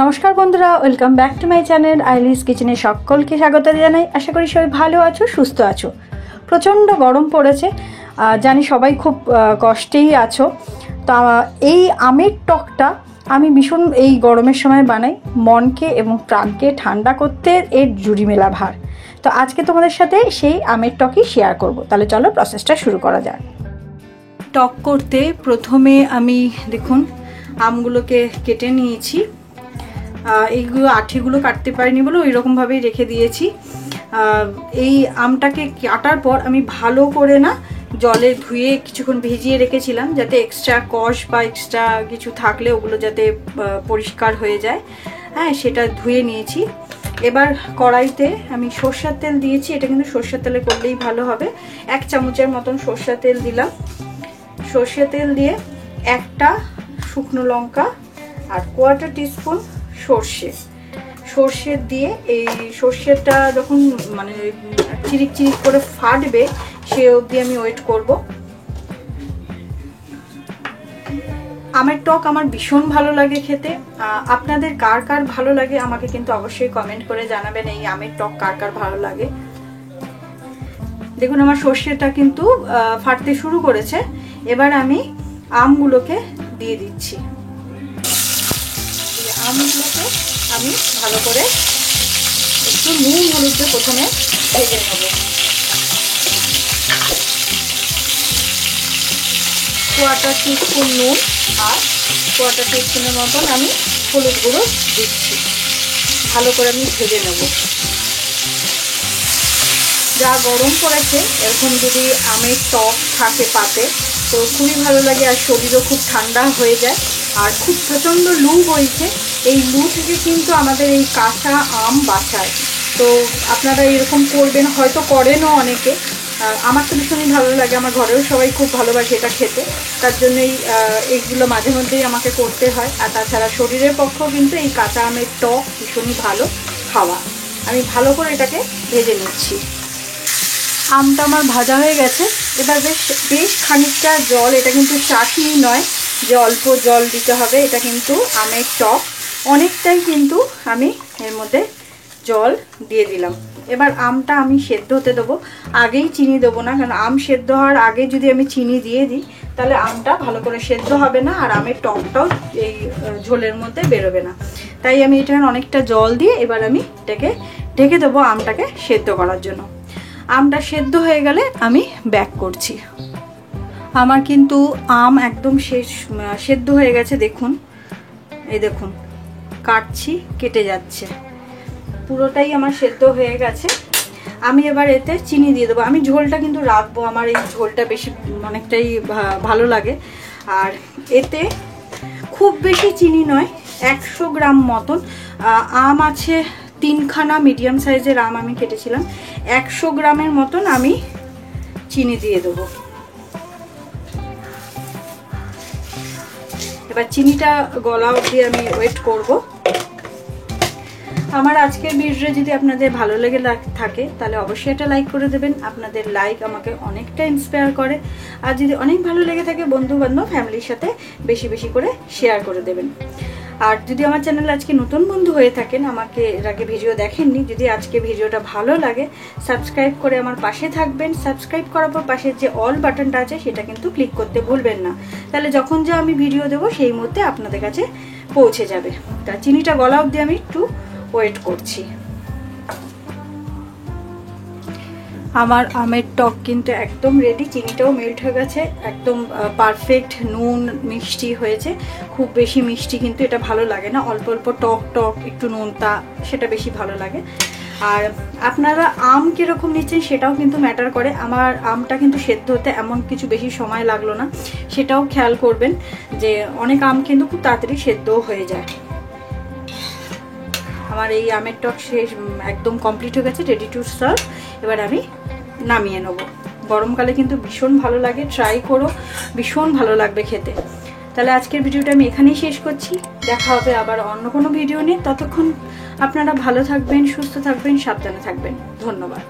নমস্কার বন্ধুরা, welcome back to my channel আইলিস কিচেনে সকলকে স্বাগত জানাই। আশা করি সবাই ভালো আছো, সুস্থ আছো। প্রচণ্ড গরম পড়েছে, জানি সবাই খুব কষ্টেই আছো। তা এই আমের টকটা আমি ভীষণ এই গরমের সময় বানাই, মনকে এবং প্রাণকে ঠান্ডা করতে এর জুড়ি মেলা ভার। তো আজকে তোমাদের সাথে সেই আমের টকই শেয়ার করব। তাহলে চলো প্রসেসটা শুরু করা যাক। টক করতে প্রথমে আমি দেখুন আমগুলোকে কেটে নিয়েছি। এইগুলো আঠিগুলো কাটতে পারিনি বলে ওই রকমভাবেই রেখে দিয়েছি। এই আমটাকে কাটার পর আমি ভালো করে জলে ধুয়ে কিছুক্ষণ ভিজিয়ে রেখেছিলাম, যাতে এক্সট্রা কষ বা এক্সট্রা কিছু থাকলে ওগুলো যাতে পরিষ্কার হয়ে যায়। হ্যাঁ, সেটা ধুয়ে নিয়েছি। এবার কড়াইতে আমি সরষের তেল দিয়েছি। এটা কিন্তু সরষের তেলে করলেই ভালো হবে। 1 চামচের মতন সরষের তেল দিলাম। সরষের তেল দিয়ে একটা শুকনো লঙ্কা আর 1/4 টিস্পুন সর্ষে দিয়ে এই সর্ষেটা যখন চিরিক চিরিক করে ফাটবে সে অবধি আমি ওয়েট করব। আমের টক আমার ভীষণ ভালো লাগে খেতে। আপনাদের কার কার ভালো লাগে আমাকে কিন্তু অবশ্যই কমেন্ট করে জানাবেন এই আমের টক কার কার ভালো লাগে। দেখুন আমার সর্ষেটা কিন্তু ফাটতে শুরু করেছে। এবার আমি আমগুলোকে দিয়ে দিচ্ছি। আমগুলোকে আমি ভালো করে একটু নুন হলুদ দিয়ে প্রথমে ভেজে নেব। 1/4 টিস্পুন নুন আর 1/4 টিস্পুনের মতন আমি হলুদ গুঁড়ো দিচ্ছি। ভালো করে আমি ভেজে নেব। যা গরম পড়েছে, এরকম যদি আমের টক থাকে পাতে তো খুবই ভালো লাগে, আর শরীরও খুব ঠান্ডা হয়ে যায়। আর খুব প্রচণ্ড লু বইছে, এই লু থেকে কিন্তু আমাদের এই কাঁচা আম বাঁচায়। তো আপনারা এরকম করবেন, হয়তো করেনও অনেকে। আমার তো ভীষণই ভালো লাগে, আমার ঘরেও সবাই খুব ভালোবাসে এটা খেতে। তার জন্যই এইগুলো মাঝে মধ্যেই আমাকে করতে হয়। আর তাছাড়া শরীরের পক্ষেও কিন্তু এই কাঁচা আমের টক ভীষণই ভালো খাওয়া। আমি ভালো করে এটাকে ভেজে নিচ্ছি। আমটা আমার ভাজা হয়ে গেছে। এবার বেশ খানিকটা জল, এটা কিন্তু চাটনি নয় যে অল্প জল দিতে হবে, এটা কিন্তু আমের টক, অনেকটাই কিন্তু আমি এর মধ্যে জল দিয়ে দিলাম। এবার আমটা আমি সেদ্ধ হতে দেবো, আগেই চিনি দেবো না, কারণ আম সেদ্ধ হওয়ার আগে যদি আমি চিনি দিয়ে দিই তাহলে আমটা ভালো করে সেদ্ধ হবে না, আর আমের টকটাও এই ঝোলের মধ্যে বেরোবে না। তাই আমি এটা অনেকটা জল দিয়ে এবার আমি এটাকে ঢেকে দেবো আমটাকে সেদ্ধ করার জন্য। আমটা সেদ্ধ হয়ে গেলে আমি ব্যাক করছি। আমার কিন্তু আম একদম সেদ্ধ হয়ে গেছে। দেখুন, এই দেখুন কাটছি, কেটে যাচ্ছে, পুরোটাই আমার সেদ্ধ হয়ে গেছে। আমি এবার এতে চিনি দিয়ে দেবো। আমি ঝোলটা কিন্তু রাখবো, আমার এই ঝোলটা বেশি অনেকটাই ভালো লাগে। আর এতে খুব বেশি চিনি নয়, 100 গ্রাম মতন আম আছে। 3খানা মিডিয়াম সাইজের আম আমি কেটেছিলাম। 100 গ্রামের মতন আমি চিনি দিয়ে দেবো। এবার চিনিটা গলা অবধি আমি ওয়েট করব। আমার আজকের ভিডিও যদি আপনাদের ভালো লেগে থাকে তাহলে অবশ্যই একটা লাইক করে দেবেন। আপনাদের লাইক আমাকে অনেকটা ইন্সপায়ার করে। আর যদি অনেক ভালো লেগে থাকে, বন্ধু বান্ধব ফ্যামিলির সাথে বেশি বেশি করে শেয়ার করে দেবেন। আর যদি আমার চ্যানেল আজকে নতুন বন্ধু হয়ে থাকেন, আমাকে এর আগে ভিডিও দেখেননি, যদি আজকে ভিডিওটা ভালো লাগে সাবস্ক্রাইব করে আমার পাশে থাকবেন। সাবস্ক্রাইব করার পর পাশের যে অল বাটনটা আছে সেটা কিন্তু ক্লিক করতে ভুলবেন না, তাহলে যখন যে আমি ভিডিও দেবো সেই মুহূর্তে আপনাদের কাছে পৌঁছে যাবে। তা চিনিটা গলা অবধি আমি একটু ওয়েট করছি। আমার আমের টক কিন্তু একদম রেডি, চিনিটাও মেল্ট হয়ে গেছে, একদম পারফেক্ট নুন মিষ্টি হয়েছে। খুব বেশি মিষ্টি কিন্তু এটা ভালো লাগে না, অল্প অল্প টক টক একটু নুনতা, সেটা বেশি ভালো লাগে। আর আপনারা আম কীরকম নিচ্ছেন সেটাও কিন্তু ম্যাটার করে। আমার আমটা কিন্তু সেদ্ধ হতে এমন কিছু বেশি সময় লাগলো না, সেটাও খেয়াল করবেন যে অনেক আম কিন্তু খুব তাড়াতাড়ি সেদ্ধও হয়ে যায়। আমার এই আমের টক একদম কমপ্লিট হয়ে গেছে, রেডি টু সার্ভ। এবার আমি নামিয়ে নেব। গরমকালে কিন্তু ভীষণ ভালো লাগে, ট্রাই করো, ভীষণ ভালো লাগবে খেতে। তাহলে আজকের ভিডিওটা আমি এখানেই শেষ করছি। দেখা হবে আবার অন্য কোনো ভিডিও নিয়ে। ততক্ষণ আপনারা ভালো থাকবেন, সুস্থ থাকবেন, সাবধানে থাকবেন। ধন্যবাদ।